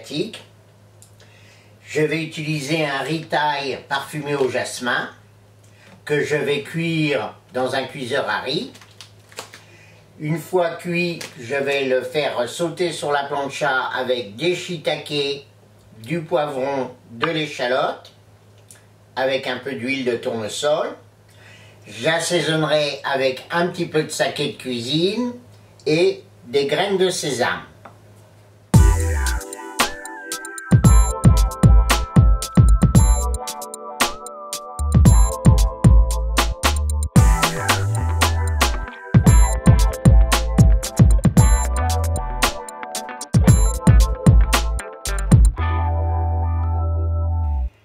asiatique. Je vais utiliser un riz thaï parfumé au jasmin que je vais cuire dans un cuiseur à riz. Une fois cuit, je vais le faire sauter sur la plancha avec des shiitake, du poivron, de l'échalote, avec un peu d'huile de tournesol. J'assaisonnerai avec un petit peu de saké de cuisine et des graines de sésame.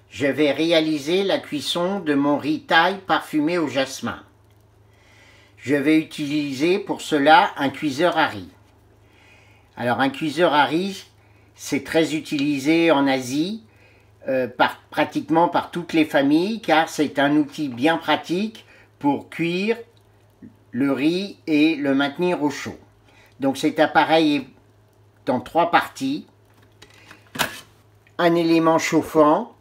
Je vais réaliser la cuisson de mon riz thaï parfumé au jasmin. Je vais utiliser pour cela un cuiseur à riz. Alors un cuiseur à riz, c'est très utilisé en Asie, pratiquement par toutes les familles, car c'est un outil bien pratique pour cuire le riz et le maintenir au chaud. Donc cet appareil est en 3 parties. Un élément chauffant,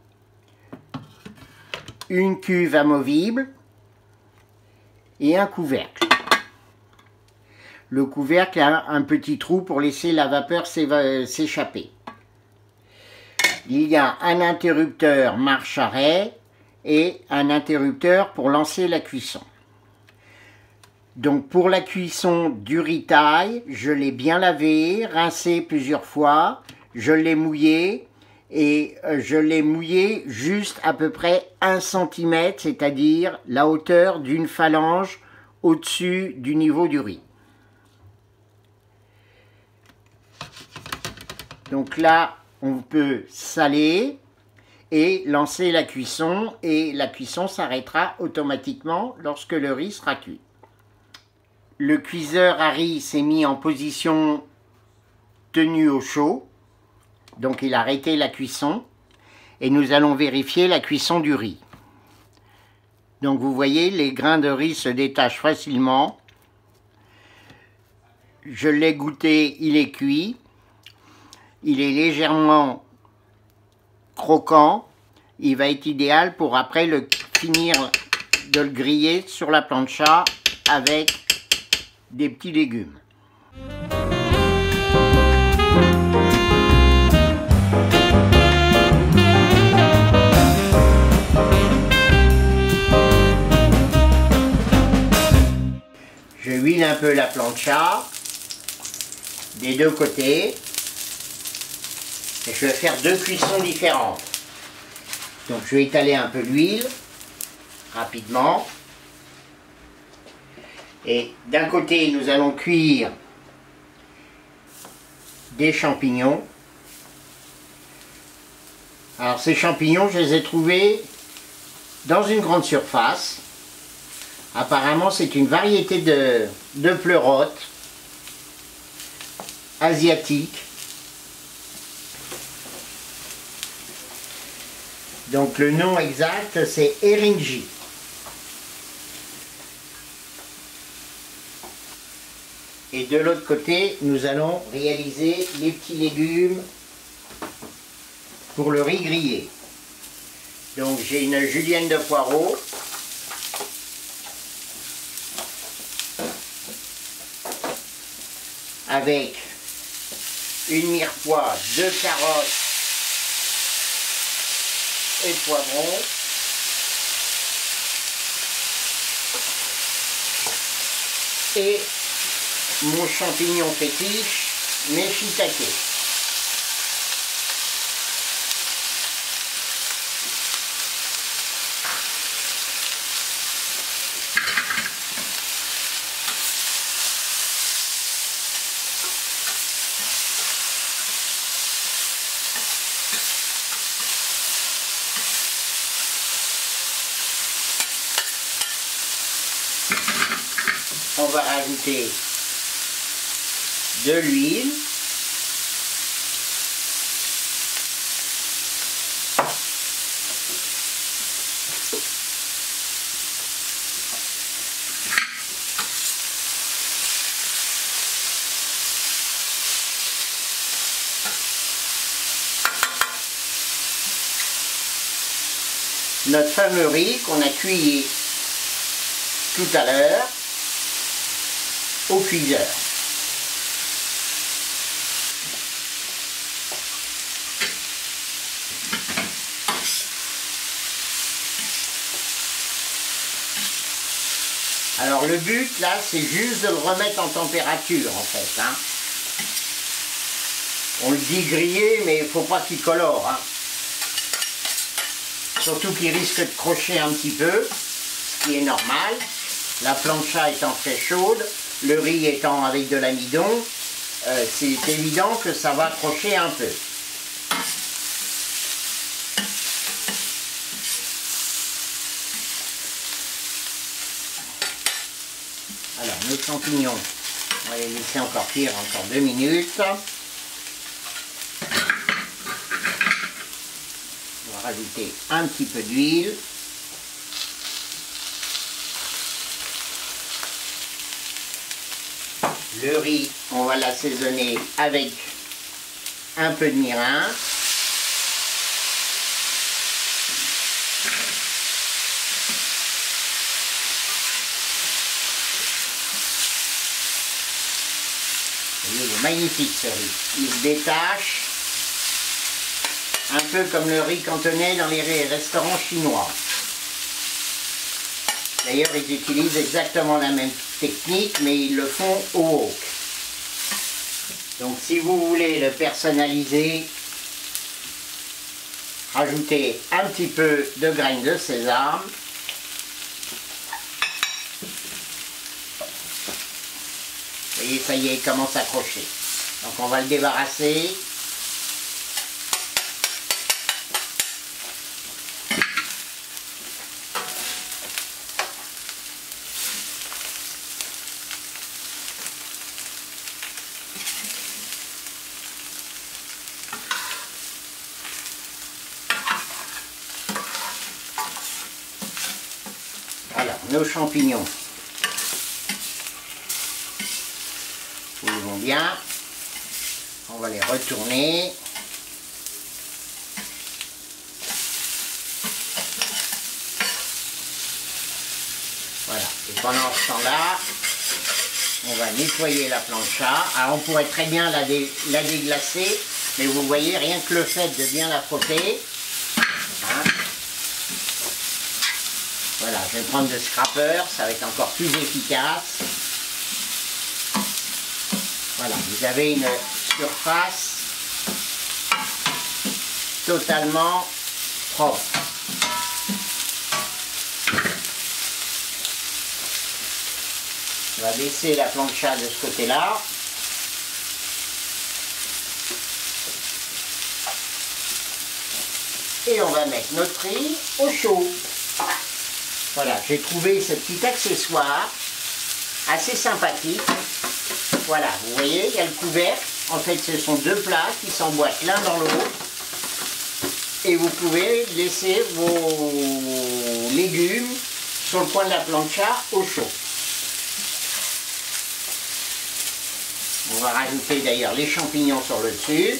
une cuve amovible et un couvercle. Le couvercle a un petit trou pour laisser la vapeur s'échapper. Il y a un interrupteur marche-arrêt et un interrupteur pour lancer la cuisson. Donc pour la cuisson du riz thaï, je l'ai bien lavé, rincé plusieurs fois, je l'ai mouillé. Et je l'ai mouillé juste à peu près 1 cm, c'est-à-dire la hauteur d'une phalange au-dessus du niveau du riz. Donc là, on peut saler et lancer la cuisson, et la cuisson s'arrêtera automatiquement lorsque le riz sera cuit. Le cuiseur à riz s'est mis en position tenue au chaud. Donc il a arrêté la cuisson et nous allons vérifier la cuisson du riz. Donc vous voyez, les grains de riz se détachent facilement. Je l'ai goûté, il est cuit. Il est légèrement croquant. Il va être idéal pour après finir de le griller sur la plancha avec des petits légumes. Je huile un peu la plancha des 2 côtés et je vais faire 2 cuissons différentes. Donc je vais étaler un peu l'huile rapidement et d'un côté nous allons cuire des champignons. Alors ces champignons, je les ai trouvés dans une grande surface. Apparemment, c'est une variété de pleurotes asiatiques. Donc le nom exact, c'est eringi. Et de l'autre côté, nous allons réaliser les petits légumes pour le riz grillé. Donc j'ai une julienne de poireaux. Avec une mirepoix, 2 carottes et poivrons. Et mon champignon fétiche, mes shiitake. On va rajouter de l'huile. notre fameux riz qu'on a cuit tout à l'heure au cuiseur. Alors le but là, c'est juste de le remettre en température en fait, hein. On le dit grillé, mais il ne faut pas qu'il colore, hein. Surtout qu'il risque de crocher un petit peu, ce qui est normal. La plancha étant très chaude, le riz étant avec de l'amidon, c'est évident que ça va crocher un peu. Alors, nos champignons, on va les laisser encore cuire encore 2 minutes. On va rajouter un petit peu d'huile. Le riz, on va l'assaisonner avec un peu de mirin. Il est magnifique ce riz. Il se détache, un peu comme le riz cantonais dans les restaurants chinois. D'ailleurs, ils utilisent exactement la même technique, mais ils le font au wok. Donc si vous voulez le personnaliser, rajoutez un petit peu de graines de sésame. Vous voyez, ça y est, il commence à crocher. Donc on va le débarrasser. Alors, nos champignons. Ils vont bien. On va les retourner. Voilà. Et pendant ce temps-là, on va nettoyer la plancha. Alors, on pourrait très bien la déglacer, mais vous voyez, rien que le fait de bien la frotter, hein. Voilà, je vais prendre le scraper, ça va être encore plus efficace. Voilà, vous avez une surface totalement propre. On va baisser la plancha de ce côté-là. Et on va mettre notre riz au chaud. Voilà, j'ai trouvé ce petit accessoire assez sympathique. Voilà, vous voyez, il y a le couvercle. En fait, ce sont deux plats qui s'emboîtent l'un dans l'autre. Et vous pouvez laisser vos légumes sur le coin de la plancha au chaud. On va rajouter d'ailleurs les champignons sur le dessus.